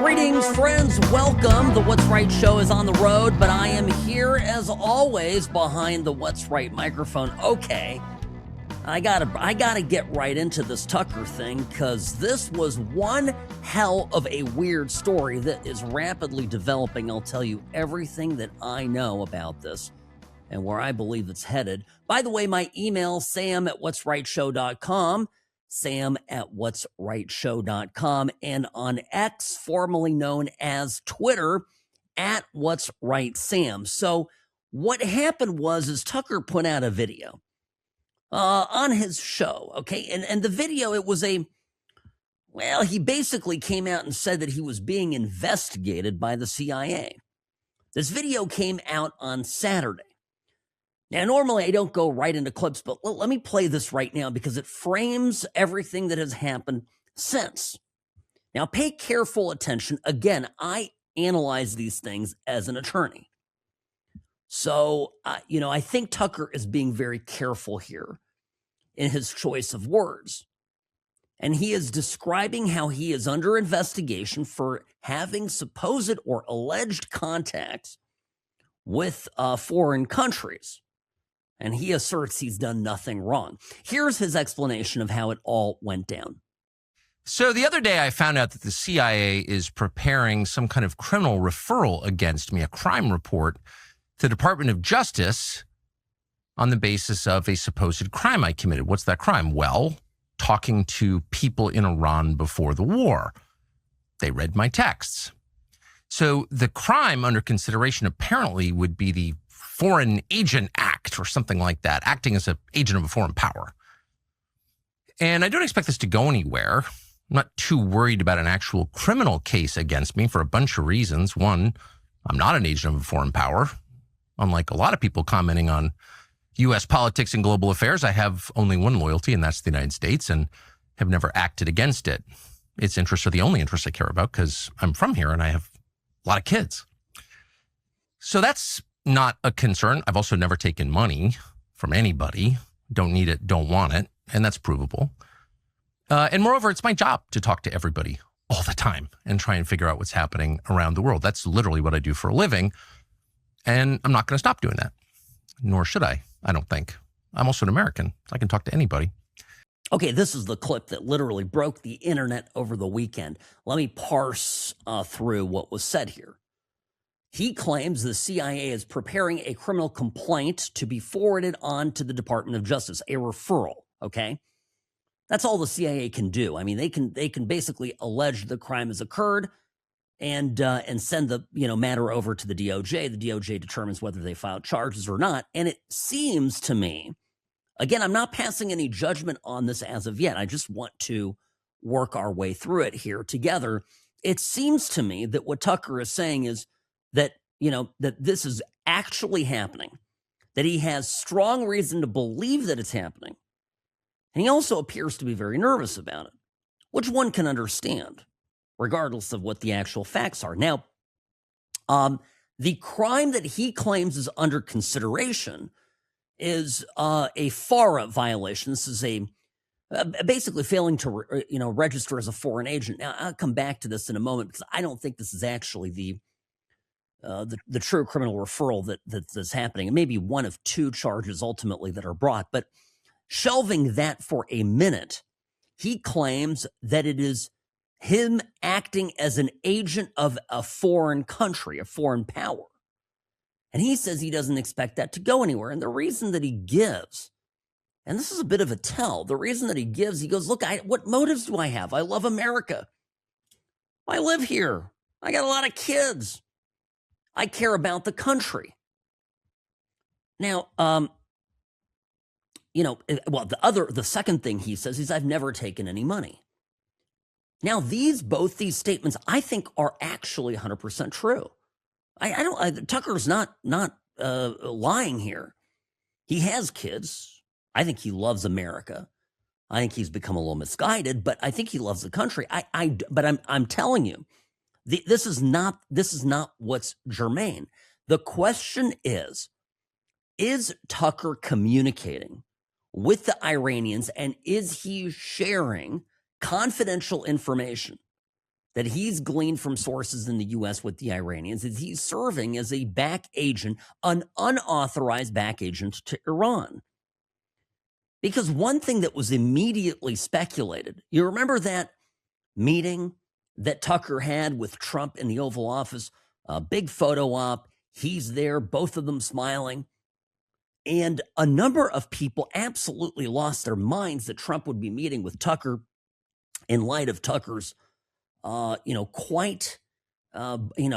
Greetings, friends. Welcome. The What's Right show is on the road, but I am here as always behind the What's Right microphone. Okay, I gotta get right into this Tucker thing, because this was one hell of a weird story that is rapidly developing. I'll tell you everything that I know about this and where I believe it's headed. By the way, my email, sam@whatsrightshow.com, sam@whatsrightshow.com, and on X, formerly known as Twitter, @whatsrightsam. So what happened is Tucker put out a video on his show, okay? And the video, it was he basically came out and said that he was being investigated by the CIA. This video came out on Saturday. Now, normally I don't go right into clips, but let me play this right now because it frames everything that has happened since. Now, pay careful attention. Again, I analyze these things as an attorney. So, I think Tucker is being very careful here in his choice of words. And he is describing how he is under investigation for having supposed or alleged contacts with foreign countries. And he asserts he's done nothing wrong. Here's his explanation of how it all went down. So the other day I found out that the CIA is preparing some kind of criminal referral against me, a crime report, to the Department of Justice on the basis of a supposed crime I committed. What's that crime? Well, talking to people in Iran before the war. They read my texts. So the crime under consideration apparently would be the Foreign Agent Act or something like that, acting as an agent of a foreign power. And I don't expect this to go anywhere. I'm not too worried about an actual criminal case against me for a bunch of reasons. One, I'm not an agent of a foreign power. Unlike a lot of people commenting on U.S. politics and global affairs, I have only one loyalty, and that's the United States, and have never acted against it. Its interests are the only interests I care about because I'm from here and I have a lot of kids. So that's not a concern. I've also never taken money from anybody. Don't need it, don't want it, and that's provable. And moreover, it's my job to talk to everybody all the time and try and figure out what's happening around the world. That's literally what I do for a living, and I'm not going to stop doing that, nor should I don't think. I'm also an American. I can talk to anybody. Okay, this is the clip that literally broke the internet over the weekend. Let me parse through what was said here. He claims the CIA is preparing a criminal complaint to be forwarded on to the Department of Justice, a referral, okay? That's all the CIA can do. I mean, they can basically allege the crime has occurred and send the matter over to the DOJ. The DOJ determines whether they file charges or not. And it seems to me, again, I'm not passing any judgment on this as of yet. I just want to work our way through it here together. It seems to me that what Tucker is saying is that, that this is actually happening, that he has strong reason to believe that it's happening. And he also appears to be very nervous about it, which one can understand, regardless of what the actual facts are. Now, the crime that he claims is under consideration is a FARA violation. This is basically failing to register as a foreign agent. Now, I'll come back to this in a moment because I don't think this is actually the true criminal referral that's happening. It may be one of two charges ultimately that are brought, but shelving that for a minute, he claims that it is him acting as an agent of a foreign country, a foreign power. And he says he doesn't expect that to go anywhere. And the reason that he gives, and this is a bit of a tell, the reason that he gives, he goes, look, what motives do I have? I love America. I live here. I got a lot of kids. I care about the country. Now, the second thing he says is I've never taken any money. Now, both these statements, I think, are actually 100% true. Tucker's not lying here. He has kids. I think he loves America. I think he's become a little misguided, but I think he loves the country. But I'm telling you, this is not what's germane. The question is Tucker communicating with the Iranians, and is he sharing confidential information that he's gleaned from sources in the U.S. with the Iranians? Is he serving as a back agent, an unauthorized back agent to Iran? Because one thing that was immediately speculated, you remember that meeting that Tucker had with Trump in the Oval Office, a big photo op, he's there, both of them smiling. And a number of people absolutely lost their minds that Trump would be meeting with Tucker in light of Tucker's, quite, he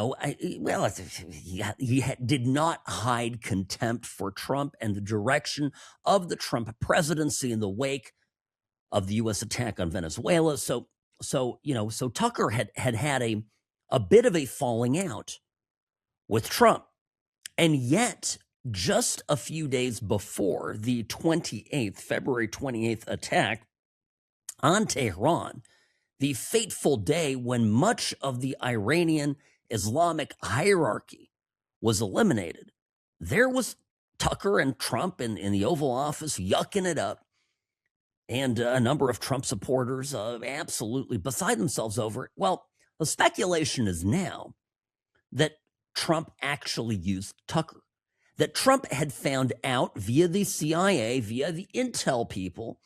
did not hide contempt for Trump and the direction of the Trump presidency in the wake of the U.S. attack on Venezuela. So Tucker had a bit of a falling out with Trump. And yet, just a few days before the February 28th attack on Tehran, the fateful day when much of the Iranian Islamic hierarchy was eliminated, there was Tucker and Trump in the Oval Office yucking it up, and a number of Trump supporters absolutely beside themselves over it. Well, the speculation is now that Trump actually used Tucker, that Trump had found out via the CIA, via the intel people,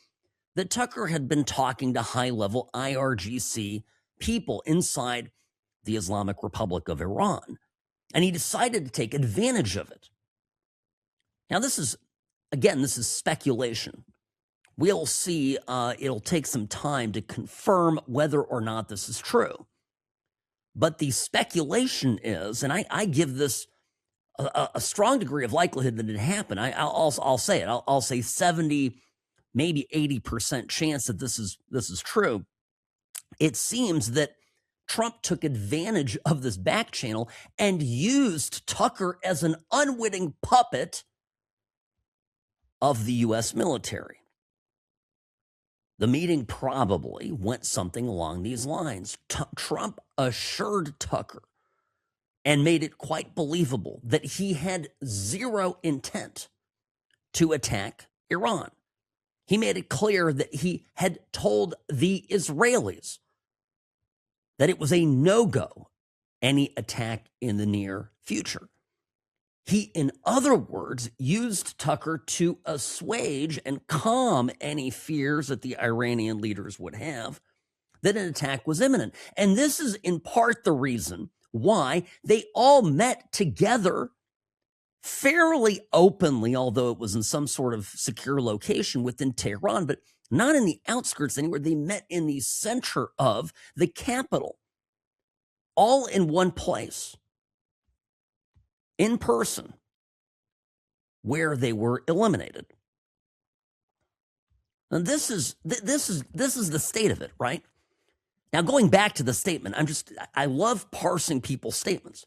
that Tucker had been talking to high-level IRGC people inside the Islamic Republic of Iran, and he decided to take advantage of it. Now, this is speculation. We'll see. It'll take some time to confirm whether or not this is true. But the speculation is, and I give this a strong degree of likelihood that it happened. I'll say it. I'll say 70, maybe 80% chance that this is true. It seems that Trump took advantage of this back channel and used Tucker as an unwitting puppet of the U.S. military. The meeting probably went something along these lines. Trump assured Tucker and made it quite believable that he had zero intent to attack Iran. He made it clear that he had told the Israelis that it was a no-go, any attack in the near future. He, in other words, used Tucker to assuage and calm any fears that the Iranian leaders would have that an attack was imminent. And this is in part the reason why they all met together fairly openly, although it was in some sort of secure location within Tehran, but not in the outskirts anywhere. They met in the center of the capital, all in one place, in person, where they were eliminated. And this is the state of it, right? Now, going back to the statement, I love parsing people's statements.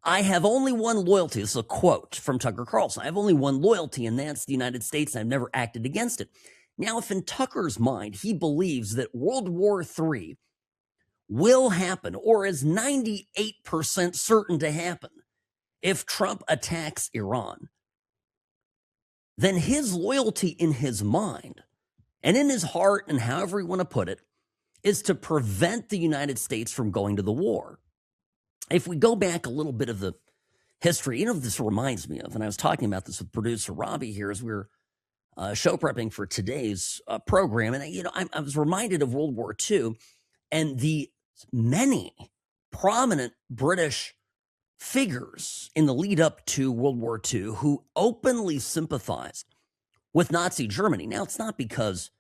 I have only one loyalty. This is a quote from Tucker Carlson. I have only one loyalty, and that's the United States, and I've never acted against it. Now, if in Tucker's mind, he believes that World War III will happen, or is 98% certain to happen, if Trump attacks Iran, then his loyalty in his mind and in his heart, and however you want to put it, is to prevent the United States from going to the war. If we go back a little bit of the history, this reminds me of, and I was talking about this with producer Robbie here as we were show prepping for today's program, and I was reminded of World War II and the many prominent British figures in the lead up to World War II who openly sympathized with Nazi Germany. Now, it's not because,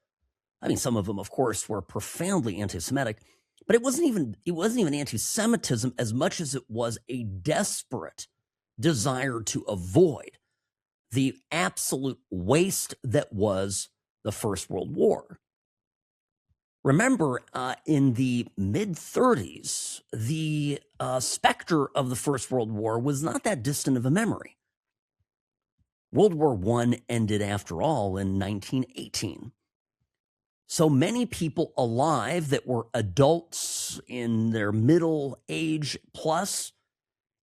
some of them, of course, were profoundly anti-Semitic, but it wasn't even anti-Semitism as much as it was a desperate desire to avoid the absolute waste that was the First World War. Remember, in the mid-30s, the specter of the First World War was not that distant of a memory. World War I ended, after all, in 1918. So many people alive that were adults in their middle age plus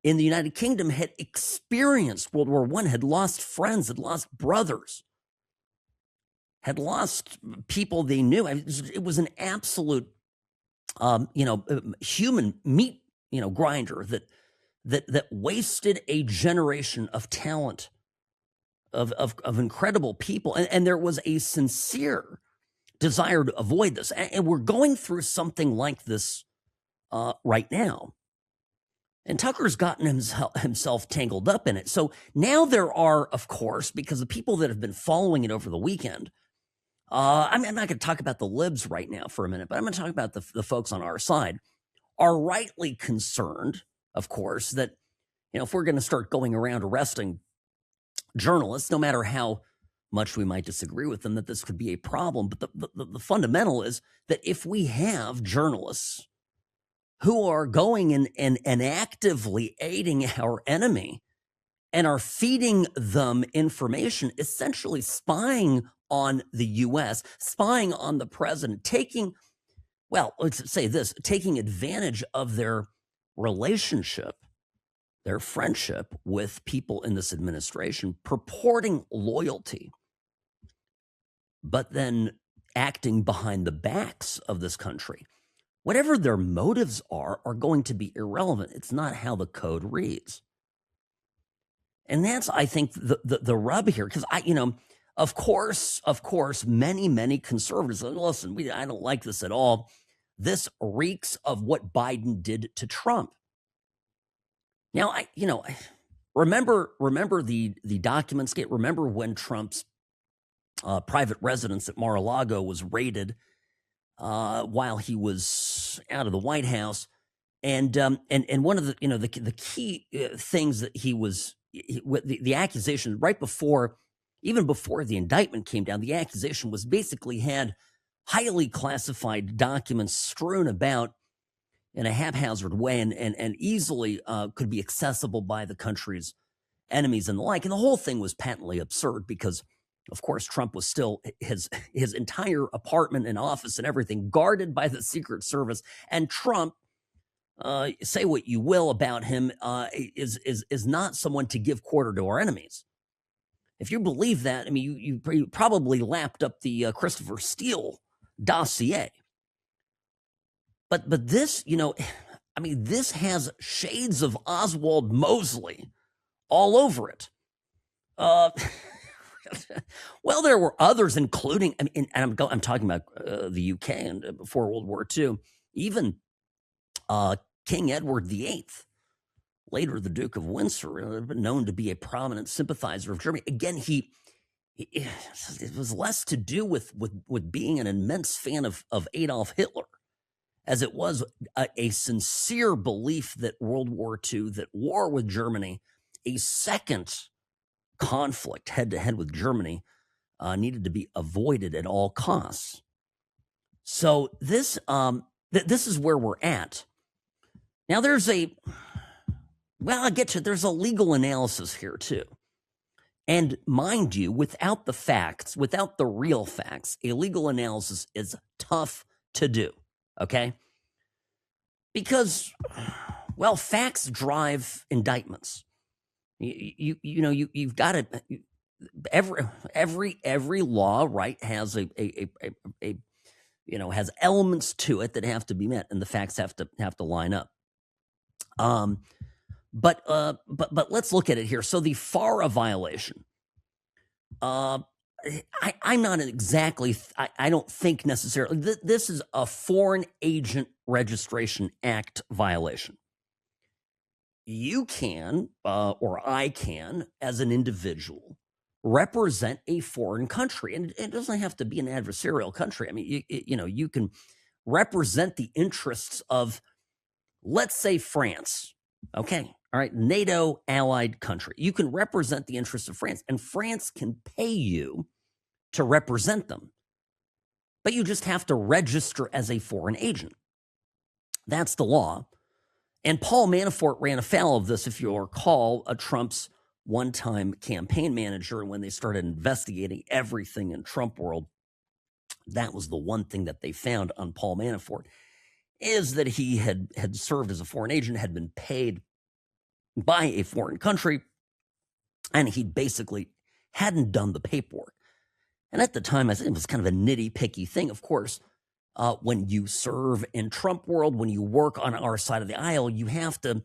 in the United Kingdom had experienced World War I, had lost friends, had lost brothers. had lost people they knew. It was an absolute, human meat, grinder that wasted a generation of talent, of incredible people. And there was a sincere desire to avoid this. And we're going through something like this right now. And Tucker's gotten himself tangled up in it. So now there are, of course, because the people that have been following it over the weekend, I'm not going to talk about the libs right now for a minute, but I'm going to talk about the folks on our side, are rightly concerned, of course, that, if we're going to start going around arresting journalists, no matter how much we might disagree with them, that this could be a problem. But the fundamental is that if we have journalists who are going and actively aiding our enemy and are feeding them information, essentially spying on the U.S., spying on the president, taking advantage of their relationship, their friendship with people in this administration, purporting loyalty, but then acting behind the backs of this country. Whatever their motives are going to be irrelevant. It's not how the code reads. And that's, I think, the rub here. Because of course, many conservatives say, listen, I don't like this at all. This reeks of what Biden did to Trump. Now, remember the documents get. Remember when Trump's private residence at Mar-a-Lago was raided while he was out of the White House, and one of the key things that the accusation right before, even before the indictment came down, the accusation was basically had highly classified documents strewn about in a haphazard way and easily could be accessible by the country's enemies and the like. And the whole thing was patently absurd because, of course, Trump was still his entire apartment and office and everything guarded by the Secret Service. And Trump, say what you will about him, is not someone to give quarter to our enemies. If you believe that, I mean, you probably lapped up the Christopher Steele dossier. But this, this has shades of Oswald Mosley all over it. Well, there were others, including, I'm talking about the UK and before World War II, even King Edward VIII, later the Duke of Windsor, known to be a prominent sympathizer of Germany. Again, it was less to do with being an immense fan of Adolf Hitler, as it was a sincere belief that World War II, that war with Germany, a second conflict head-to-head with Germany, needed to be avoided at all costs. So this is where we're at. Now there's a legal analysis here too. And mind you, without the facts, without the real facts, a legal analysis is tough to do, okay? Because, well, facts drive indictments. You've got to, every law, right, has has elements to it that have to be met, and the facts have to line up. But let's look at it here. So the FARA violation, I'm not exactly, I don't think necessarily, this is a Foreign Agent Registration Act violation. You can, or I can, as an individual, represent a foreign country. And it doesn't have to be an adversarial country. I mean, you can represent the interests of, let's say, France. Okay. All right. NATO allied country. You can represent the interests of France, and France can pay you to represent them. But you just have to register as a foreign agent. That's the law. And Paul Manafort ran afoul of this, if you'll recall, Trump's one-time campaign manager. And when they started investigating everything in Trump world, that was the one thing that they found on Paul Manafort, is that he had served as a foreign agent, had been paid by a foreign country, and he basically hadn't done the paperwork. And at the time, I think it was kind of a nitty-picky thing. Of course, when you serve in Trump world, when you work on our side of the aisle, you have to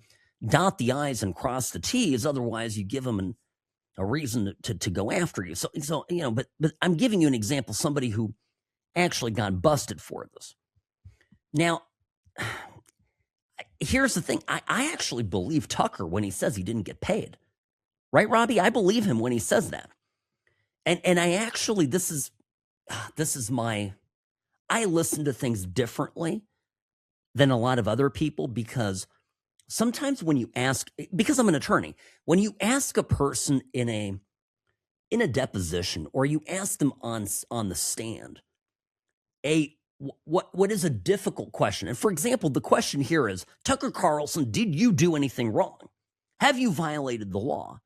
dot the I's and cross the T's. Otherwise, you give them a reason to go after you. So but I'm giving you an example, somebody who actually got busted for this. Now, here's the thing. I actually believe Tucker when he says he didn't get paid. Right, Robbie? I believe him when he says that. And I actually, this is I listen to things differently than a lot of other people, because sometimes when you ask, because I'm an attorney, when you ask a person in a deposition, or you ask them on the stand, what is a difficult question. And for example, the question here is, Tucker Carlson, did you do anything wrong? Have you violated the law?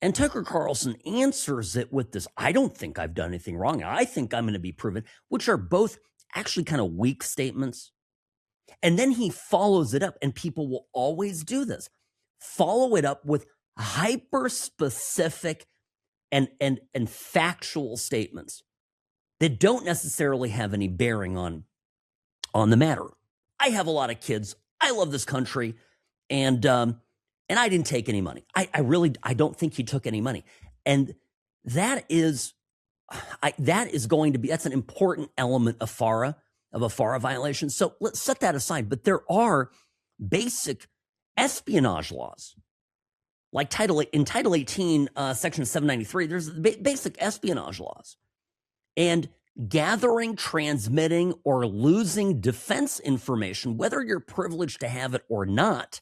And Tucker Carlson answers it with this, I don't think I've done anything wrong. I think I'm going to be proven, which are both actually kind of weak statements. And then he follows it up, and people will always do this. Follow it up with hyper specific and factual statements that don't necessarily have any bearing on the matter. I have a lot of kids. I love this country. And I didn't take any money. I don't think he took any money. And that is going to be, that's an important element of a FARA violation. So let's set that aside. But there are basic espionage laws, like in Title 18, Section 793, there's basic espionage laws. And gathering, transmitting, or losing defense information, whether you're privileged to have it or not,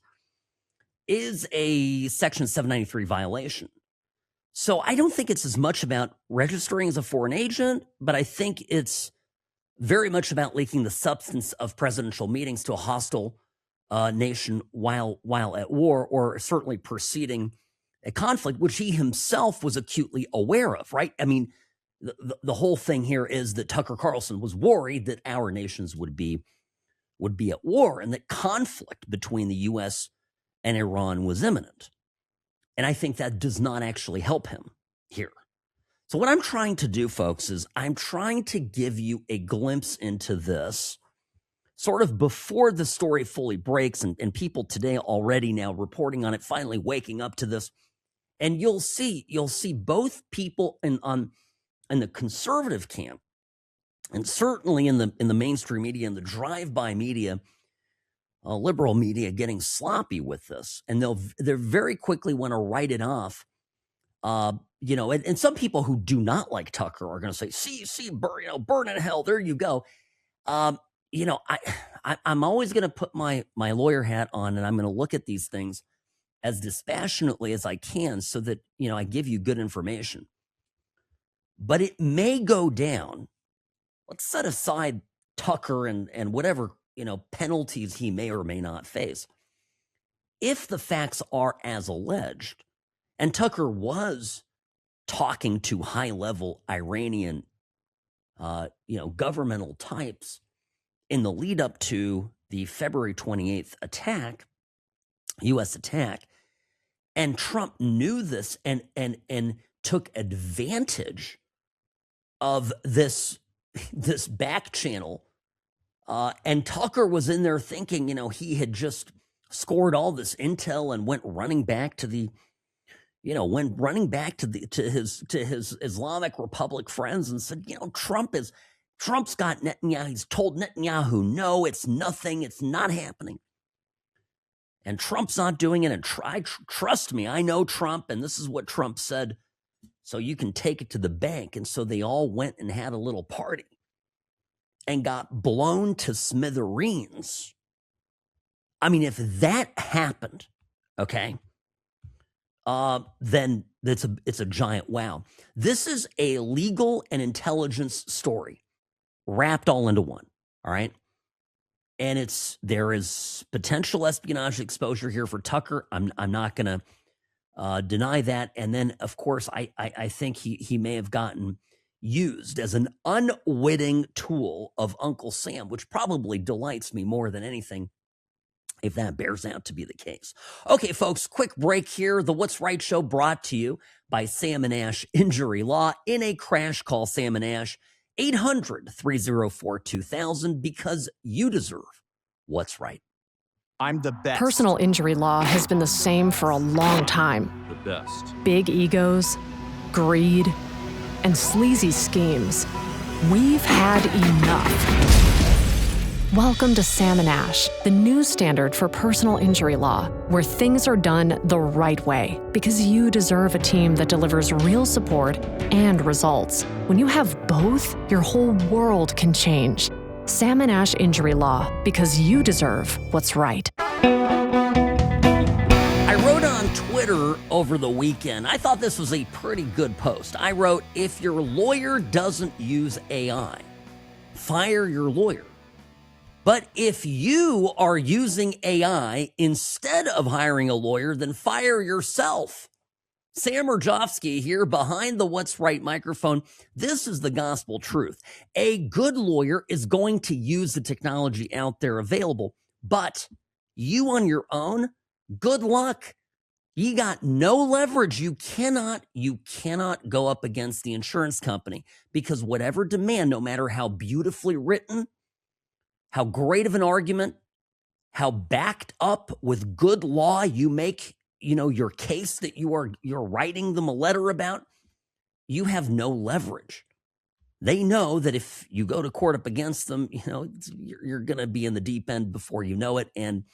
is a Section 793 violation. So I don't think it's as much about registering as a foreign agent, but I think it's very much about leaking the substance of presidential meetings to a hostile nation while at war, or certainly preceding a conflict, which he himself was acutely aware of, right? I mean, the whole thing here is that Tucker Carlson was worried that our nations would be at war, and that conflict between the U.S. and Iran was imminent. And I think that does not actually help him here. So what I'm trying to do, folks, is I'm trying to give you a glimpse into this sort of before the story fully breaks, and people today already now reporting on it, finally waking up to this. And you'll see both people in the conservative camp, and certainly in the mainstream media and the drive-by media, liberal media, getting sloppy with this, and they're very quickly want to write it off. And some people who do not like Tucker are going to say, "See, burn in hell." There you go. I'm always going to put my lawyer hat on, and I'm going to look at these things as dispassionately as I can, so that I give you good information. But it may go down. Let's set aside Tucker and whatever penalties he may or may not face. If the facts are as alleged, and Tucker was talking to high-level Iranian, governmental types in the lead up to the February 28th attack, U.S. attack, and Trump knew this and took advantage of this back channel. And Tucker was in there thinking, he had just scored all this intel and went running back to his Islamic Republic friends and said, Trump's got Netanyahu. He's told Netanyahu, no, it's nothing. It's not happening. And Trump's not doing it. And trust me, I know Trump, and this is what Trump said. So you can take it to the bank. And so they all went and had a little party and got blown to smithereens. I mean, if that happened, okay, then it's a giant wow. This is a legal and intelligence story wrapped all into one, all right? And there is potential espionage exposure here for Tucker. I'm not going to deny that. And then, of course, I think he may have gotten used as an unwitting tool of Uncle Sam, which probably delights me more than anything if that bears out to be the case. Okay, folks, quick break here. The What's Right Show brought to you by Sam and Ash Injury Law. In a crash, call Sam and Ash, 800-304-2000, because you deserve what's right. I'm the best. Personal injury law has been the same for a long time. The best. Big egos, greed, and sleazy schemes. We've had enough. Welcome to Sam and Ash, the new standard for personal injury law, where things are done the right way, because you deserve a team that delivers real support and results. When you have both, your whole world can change. Sam and Ash Injury Law, because you deserve what's right. I wrote on Twitter over the weekend, I thought this was a pretty good post. I wrote, if your lawyer doesn't use AI, fire your lawyer. But if you are using AI instead of hiring a lawyer, then fire yourself. Sam Mirejovsky here behind the What's Right microphone. This is the gospel truth. A good lawyer is going to use the technology out there available, but you on your own, good luck. You got no leverage. You cannot go up against the insurance company, because whatever demand, no matter how beautifully written, how great of an argument, how backed up with good law you make, your case that you're writing them a letter about, you have no leverage. They know that if you go to court up against them, you're going to be in the deep end before you know it and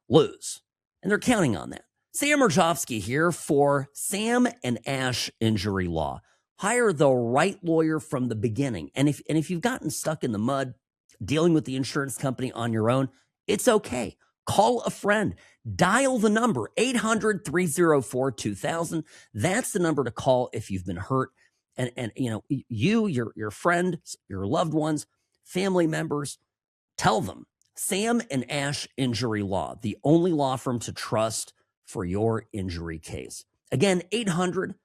lose. And they're counting on that. Sam Mirejovsky here for Sam and Ash Injury Law. Hire the right lawyer from the beginning. And if you've gotten stuck in the mud dealing with the insurance company on your own, it's okay. Call a friend. Dial the number 800-304-2000. That's the number to call if you've been hurt. And your friend, your loved ones, family members, tell them Sam and Ash Injury Law, the only law firm to trust for your injury case. Again, 800-304-2000,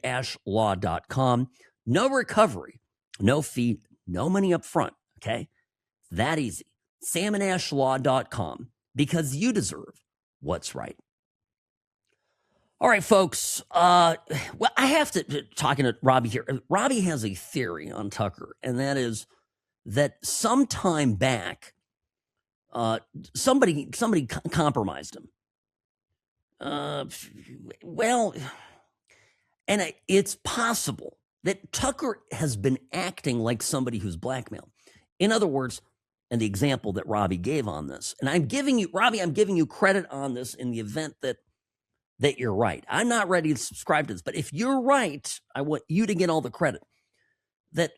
samandashlaw.com. No recovery, no fee, no money up front, okay? That easy. samandashlaw.com, because you deserve what's right. All right, folks. Well, I have to talking to Robbie here. Robbie has a theory on Tucker, and that is that sometime back, somebody compromised him. It's possible that Tucker has been acting like somebody who's blackmailed. In other words, and the example that Robbie gave on this, and I'm giving you credit on this in the event that you're right. I'm not ready to subscribe to this, but if you're right, I want you to get all the credit. That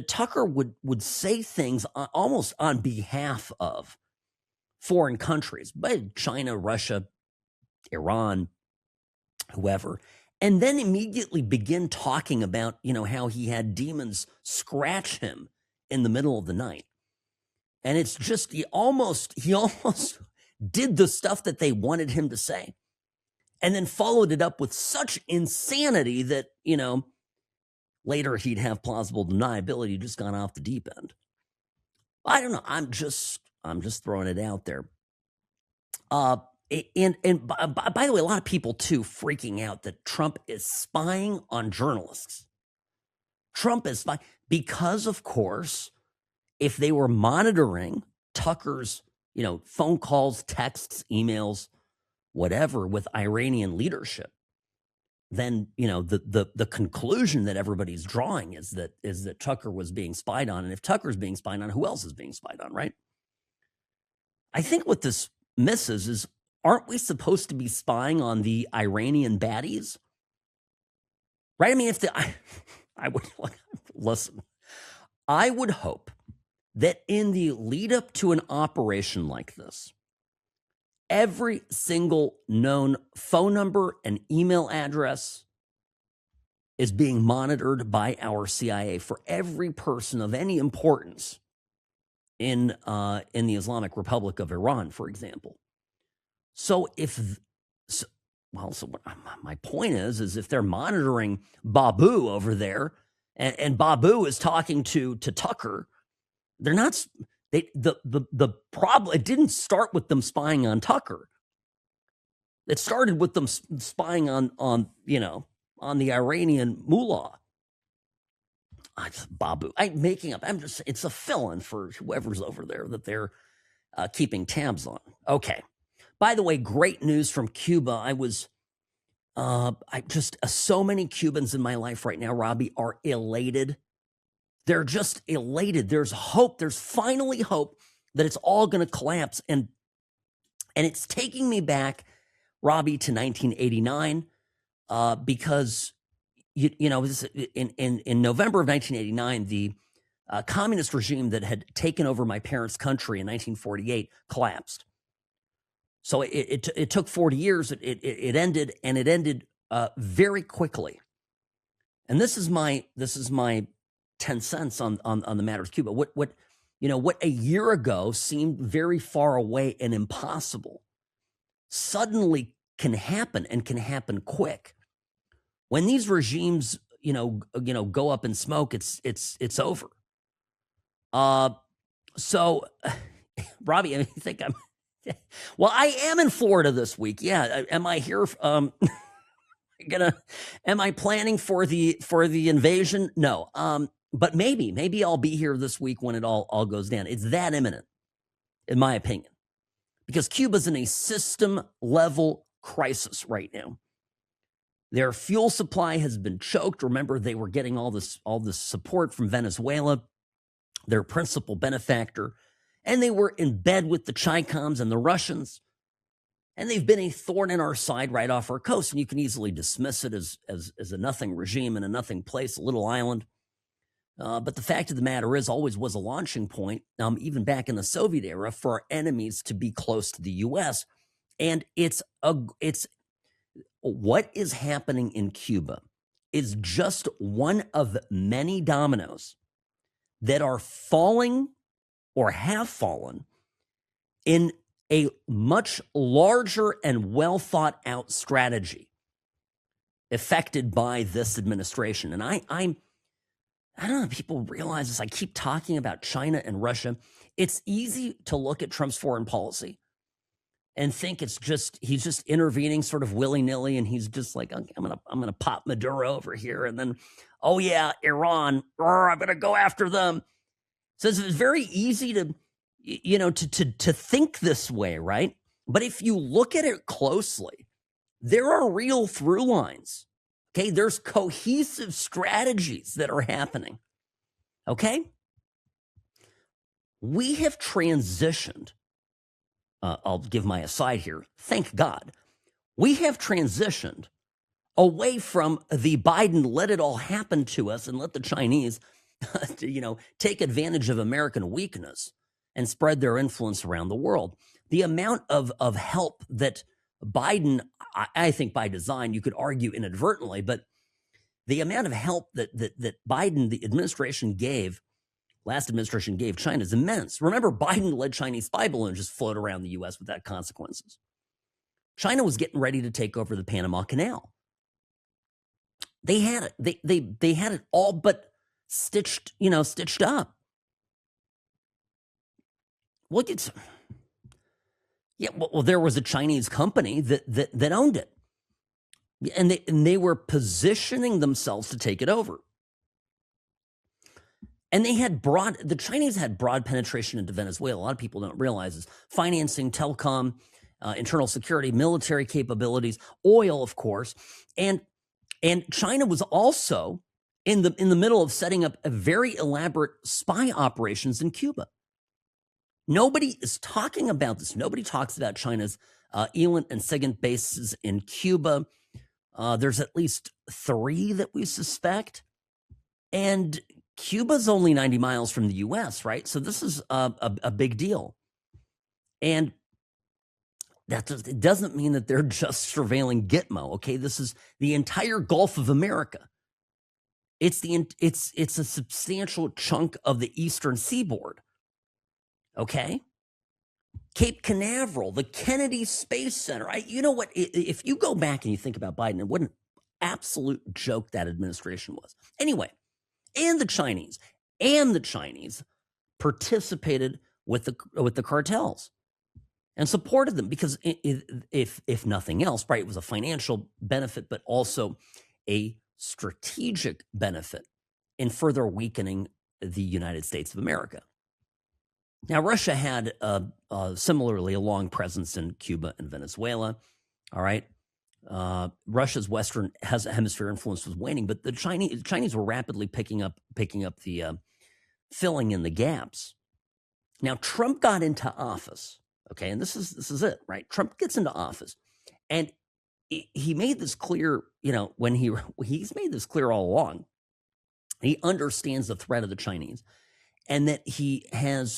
Tucker would say things almost on behalf of foreign countries, but China, Russia, Iran, whoever, and then immediately begin talking about, how he had demons scratch him in the middle of the night. And it's just, he almost did the stuff that they wanted him to say, and then followed it up with such insanity that, later he'd have plausible deniability, just gone off the deep end. I don't know. I'm just throwing it out there. And by the way, a lot of people too freaking out that Trump is spying on journalists. Trump is spying because, of course, if they were monitoring Tucker's, phone calls, texts, emails, whatever, with Iranian leadership, then the conclusion that everybody's drawing is that Tucker was being spied on. And if Tucker's being spied on, who else is being spied on, right? I think what this misses is, aren't we supposed to be spying on the Iranian baddies? Right? I mean, I would listen. I would hope that in the lead up to an operation like this, every single known phone number and email address is being monitored by our CIA for every person of any importance in the Islamic Republic of Iran, for example. So my point is if they're monitoring Babu over there, and Babu is talking to Tucker, they're not The problem, it didn't start with them spying on Tucker. It started with them spying on the Iranian mullah. Babu. I'm making up. It's a fill-in for whoever's over there that they're keeping tabs on. Okay. By the way, great news from Cuba. So many Cubans in my life right now, Robbie, are elated. They're just elated. There's hope. There's finally hope that it's all going to collapse. And it's taking me back, Robbie, to 1989, because in November of 1989, the communist regime that had taken over my parents' country in 1948 collapsed. So it took 40 years. It ended, and it ended very quickly. And this is my 10 cents on the matter of Cuba. What a year ago seemed very far away and impossible suddenly can happen, and can happen quick. When these regimes, go up in smoke, it's over. So, Robbie, I think I'm. Well, I am in Florida this week. Yeah, am I here? Am I planning for the invasion? No. But maybe I'll be here this week when it all goes down. It's that imminent, in my opinion, because Cuba's in a system level crisis right now. Their fuel supply has been choked. Remember, they were getting all this support from Venezuela, their principal benefactor, and they were in bed with the Chicans and the Russians. And they've been a thorn in our side right off our coast. And you can easily dismiss it as a nothing regime in a nothing place, a little island. But the fact of the matter is, always was a launching point, even back in the Soviet era, for our enemies to be close to the U.S. And it's what is happening in Cuba is just one of many dominoes that are falling or have fallen in a much larger and well thought out strategy affected by this administration. And I don't know if people realize this. I keep talking about China and Russia. It's easy to look at Trump's foreign policy and think he's just intervening sort of willy-nilly, and he's just like, I'm gonna pop Maduro over here, and then, oh yeah, Iran, I'm gonna go after them. So it's very easy to think this way, right? But if you look at it closely, there are real through lines. Okay, there's cohesive strategies that are happening. Okay, we have transitioned. I'll give my aside here. Thank God. We have transitioned away from the Biden let it all happen to us and let the Chinese, take advantage of American weakness and spread their influence around the world. The amount of help that Biden, I think by design, you could argue inadvertently, but the amount of help that Biden, the last administration gave China is immense. Remember, Biden let Chinese spy balloons just float around the U.S. without consequences. China was getting ready to take over the Panama Canal. They had it. They had it all but stitched up. Look, well, there was a Chinese company that owned it, and they were positioning themselves to take it over. And the Chinese had broad penetration into Venezuela. A lot of people don't realize this. Financing, telecom, internal security, military capabilities, oil, of course. And China was also in the middle of setting up a very elaborate spy operations in Cuba. Nobody is talking about this. Nobody talks about China's Eland and SIGINT bases in Cuba. There's at least 3 that we suspect. And Cuba's only 90 miles from the U.S., right? So this is a big deal. And it doesn't mean that they're just surveilling Gitmo, okay? This is the entire Gulf of America. It's a substantial chunk of the eastern seaboard, okay? Cape Canaveral, the Kennedy Space Center. You know what? If you go back and you think about Biden, what an absolute joke that administration was. Anyway, and the Chinese participated with the cartels and supported them because if nothing else, right, it was a financial benefit, but also a strategic benefit in further weakening the United States of America. Now, Russia had similarly a long presence in Cuba and Venezuela. All right. Russia's Western hemisphere influence was waning, but the Chinese were rapidly picking up the filling in the gaps. Now, Trump got into office, okay, and this is it, right? Trump gets into office, and he made this clear, when he's made this clear all along. He understands the threat of the Chinese, and that he had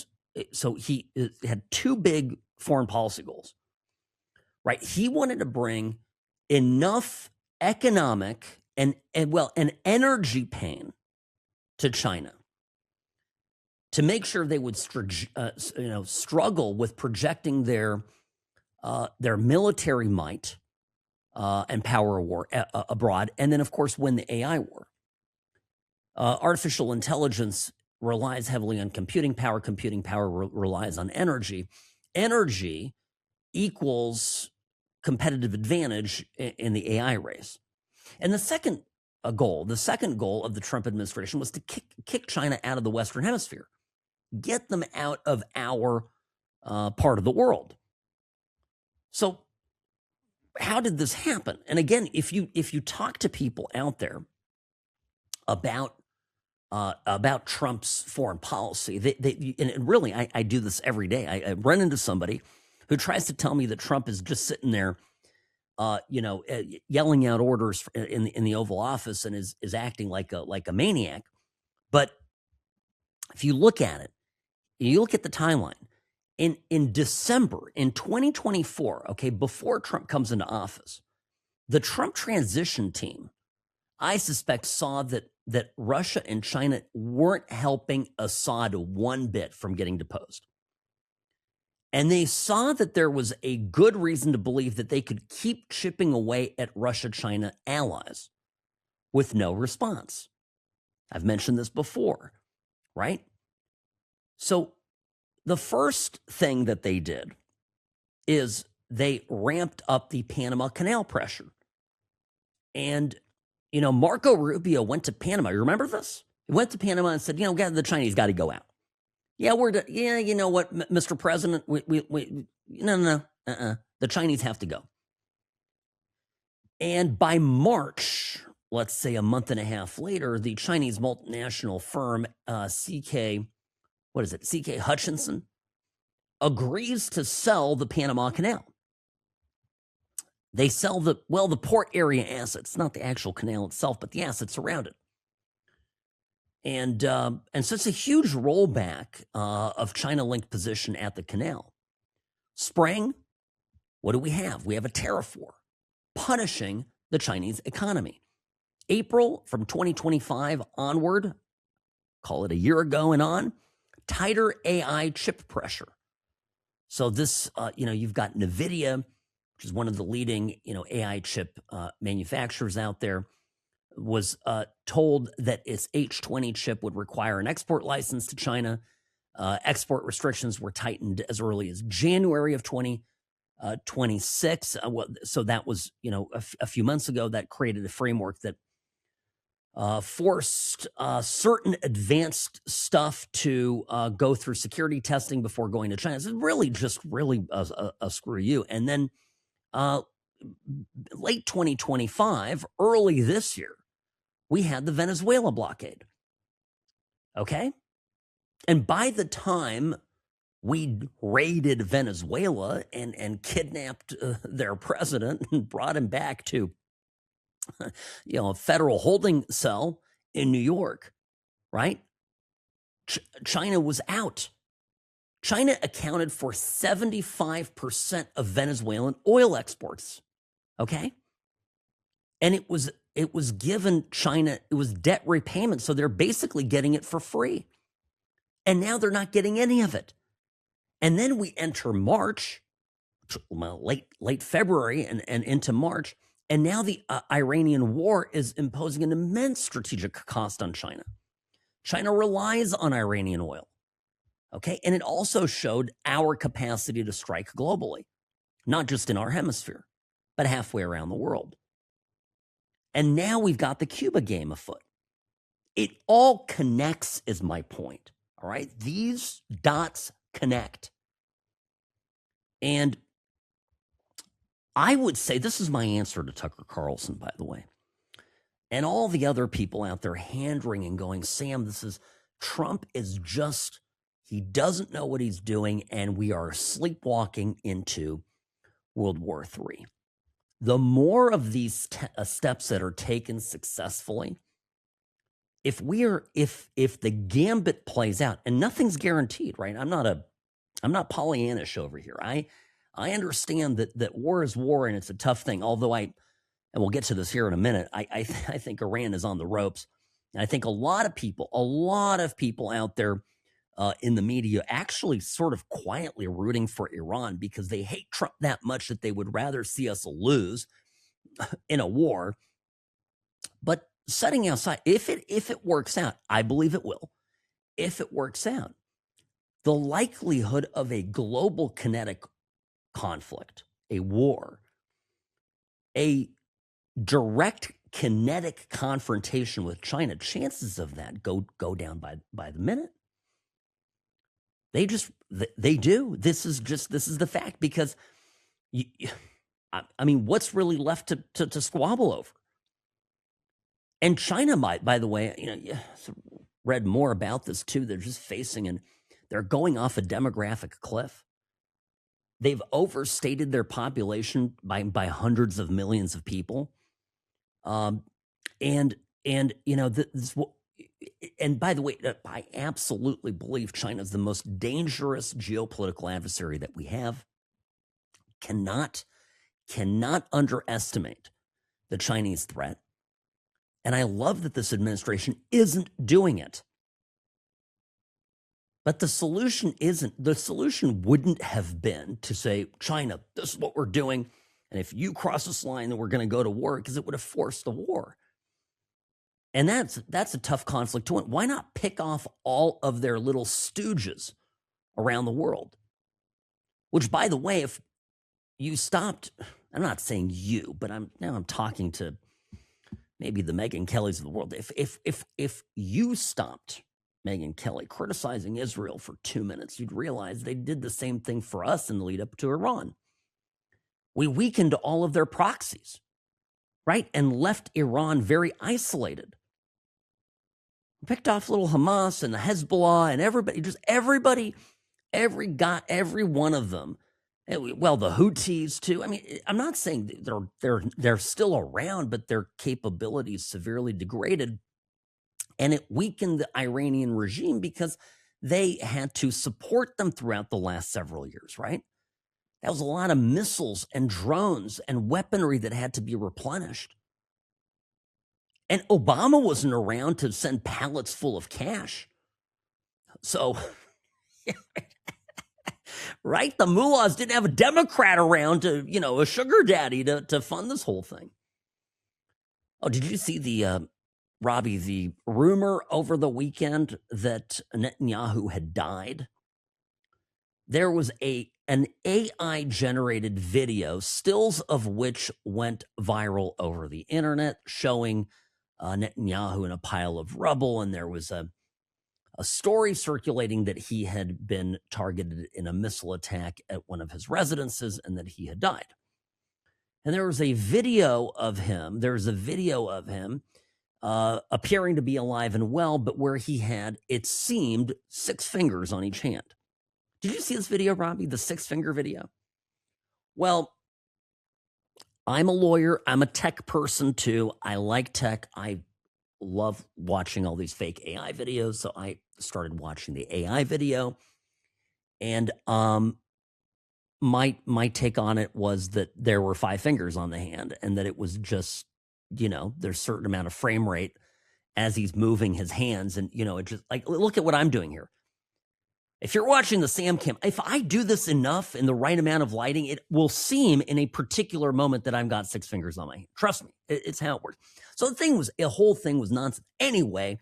two big foreign policy goals, right? He wanted to bring enough economic and energy pain to China to make sure they would struggle with projecting their military might and power war abroad, and then of course win the AI war. Artificial intelligence relies heavily on computing power. Computing power relies on energy. Energy equals competitive advantage in the AI race. And the second goal of the Trump administration was to kick China out of the Western Hemisphere, get them out of our part of the world. So how did this happen? And again, if you talk to people out there about Trump's foreign policy, and really I do this every day. I run into somebody who tries to tell me that Trump is just sitting there, yelling out orders in the Oval Office and is acting like a maniac. But if you look at it, you look at the timeline. In December in 2024, okay, before Trump comes into office, the Trump transition team, I suspect, saw that Russia and China weren't helping Assad one bit from getting deposed. And they saw that there was a good reason to believe that they could keep chipping away at Russia-China allies with no response. I've mentioned this before, right? So the first thing that they did is they ramped up the Panama Canal pressure. And, Marco Rubio went to Panama. You remember this? He went to Panama and said, the Chinese got to go out. Yeah, you know what, Mr. President, no, the Chinese have to go. And by March, let's say a month and a half later, the Chinese multinational firm CK Hutchinson agrees to sell the Panama Canal. They sell the port area assets, not the actual canal itself, but the assets around it. And so it's a huge rollback of China-linked position at the canal. Spring, what do we have? We have a tariff war punishing the Chinese economy. April, from 2025 onward, call it a year ago and on, tighter AI chip pressure. So this, you've got NVIDIA, which is one of the leading, AI chip manufacturers out there, was told that its H20 chip would require an export license to China. Export restrictions were tightened as early as January of 2026. So that was, a few months ago. That created a framework that forced certain advanced stuff to go through security testing before going to China. It's really a screw you. And then late 2025, early this year, we had the Venezuela blockade. Okay? And by the time we raided Venezuela and kidnapped their president and brought him back to a federal holding cell in New York, right? China was out. China accounted for 75% of Venezuelan oil exports. Okay? And it was given China, it was debt repayment. So they're basically getting it for free. And now they're not getting any of it. And then we enter March, late February and into March. And now the Iranian war is imposing an immense strategic cost on China. China relies on Iranian oil. Okay. And it also showed our capacity to strike globally, not just in our hemisphere, but halfway around the world. And now we've got the Cuba game afoot. It all connects, is my point. All right. These dots connect. And I would say this is my answer to Tucker Carlson, by the way, and all the other people out there hand-wringing going, Sam, Trump is just, he doesn't know what he's doing, and we are sleepwalking into World War III. The more of these steps that are taken successfully, if the gambit plays out, and nothing's guaranteed, right? I'm not Pollyannish over here. I understand that war is war and it's a tough thing. Although and we'll get to this here in a minute, I think Iran is on the ropes. And I think a lot of people out there in the media actually sort of quietly rooting for Iran because they hate Trump that much that they would rather see us lose in a war. But setting aside, if it works out, I believe it will. If it works out, the likelihood of a global kinetic conflict, a war, a direct kinetic confrontation with China, chances of that go down by the minute. They do. This is the fact, because I mean, what's really left to squabble over? And China might, by the way, read more about this too. They're just they're going off a demographic cliff. They've overstated their population by hundreds of millions of people. And by the way, I absolutely believe China is the most dangerous geopolitical adversary that we have. Cannot underestimate the Chinese threat. And I love that this administration isn't doing it. But the solution wouldn't have been to say, China, this is what we're doing. And if you cross this line, then we're going to go to war, because it would have forced the war. And that's a tough conflict to win. Why not pick off all of their little stooges around the world? Which, by the way, if you stopped, I'm not saying you, but I'm talking to maybe the Megyn Kellys of the world. If you stopped Megyn Kelly criticizing Israel for 2 minutes, you'd realize they did the same thing for us in the lead up to Iran. We weakened all of their proxies, right? And left Iran very isolated. Picked off little Hamas and the Hezbollah and every one of them. Well, the Houthis too. I mean, I'm not saying they're still around, but their capabilities severely degraded. And it weakened the Iranian regime because they had to support them throughout the last several years, right? That was a lot of missiles and drones and weaponry that had to be replenished. And Obama wasn't around to send pallets full of cash. So, right? The mullahs didn't have a Democrat around to, a sugar daddy to fund this whole thing. Oh, did you see Robbie, the rumor over the weekend that Netanyahu had died? There was an AI-generated video, stills of which went viral over the internet, showing Netanyahu in a pile of rubble, and there was a story circulating that he had been targeted in a missile attack at one of his residences and that he had died. And there was a video of him. Appearing to be alive and well, but where he had, it seemed, 6 fingers on each hand. Did you see this video, Robbie? The 6-finger video? Well, I'm a lawyer. I'm a tech person too. I like tech. I love watching all these fake AI videos. So I started watching the AI video. And my take on it was that there were 5 fingers on the hand, and that it was just, there's a certain amount of frame rate as he's moving his hands. And, it just, like, look at what I'm doing here. If you're watching the Sam Cam, if I do this enough in the right amount of lighting, it will seem in a particular moment that I've got 6 fingers on my hand. Trust me, it's how it works. So the whole thing was nonsense. Anyway,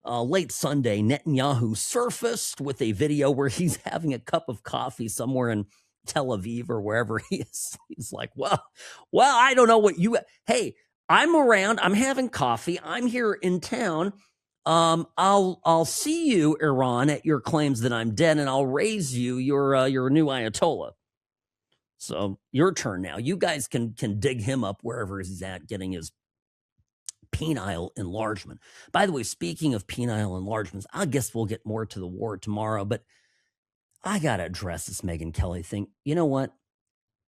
late Sunday, Netanyahu surfaced with a video where he's having a cup of coffee somewhere in Tel Aviv or wherever he is. He's like, well, I don't know what you, hey, I'm around, I'm having coffee, I'm here in town. I'll see you, Iran, at your claims that I'm dead, and I'll raise you your new Ayatollah. So your turn now. You guys can dig him up wherever he's at, getting his penile enlargement. By the way, speaking of penile enlargements, I guess we'll get more to the war tomorrow, but I got to address this Megyn Kelly thing. You know what?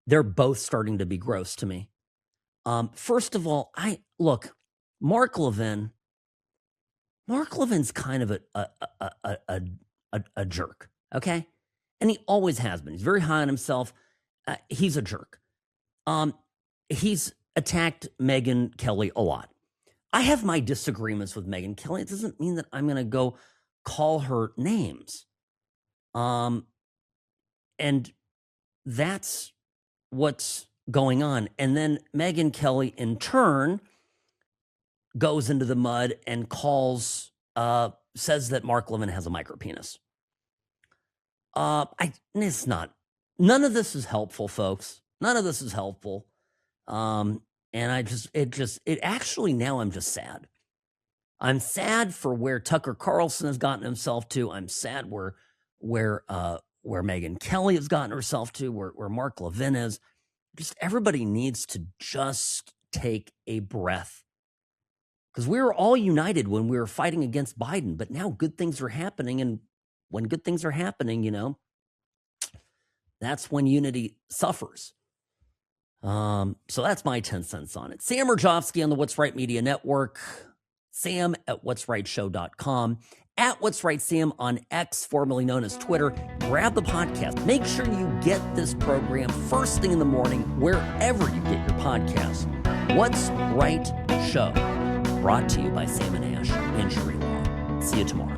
They're both starting to be gross to me. First of all, Mark Levin's kind of a jerk, okay? And he always has been. He's very high on himself. He's a jerk. He's attacked Megyn Kelly a lot. I have my disagreements with Megyn Kelly. It doesn't mean that I'm going to go call her names. And that's what's going on. And then Megyn Kelly, in turn, goes into the mud and says that Mark Levin has a micropenis. It's not. None of this is helpful, folks. None of this is helpful. And actually now I'm just sad. I'm sad for where Tucker Carlson has gotten himself to. I'm sad where Megyn Kelly has gotten herself to, where Mark Levin is. Just everybody needs to just take a breath. Because we were all united when we were fighting against Biden, but now good things are happening. And when good things are happening, that's when unity suffers. So that's my 10 cents on it. Sam Mirejovsky on the What's Right Media Network. Sam at what'srightshow.com. At What's Right Sam on X, formerly known as Twitter. Grab the podcast. Make sure you get this program first thing in the morning, wherever you get your podcasts. What's Right Show. Brought to you by Sam and Ash Injury Law. See you tomorrow.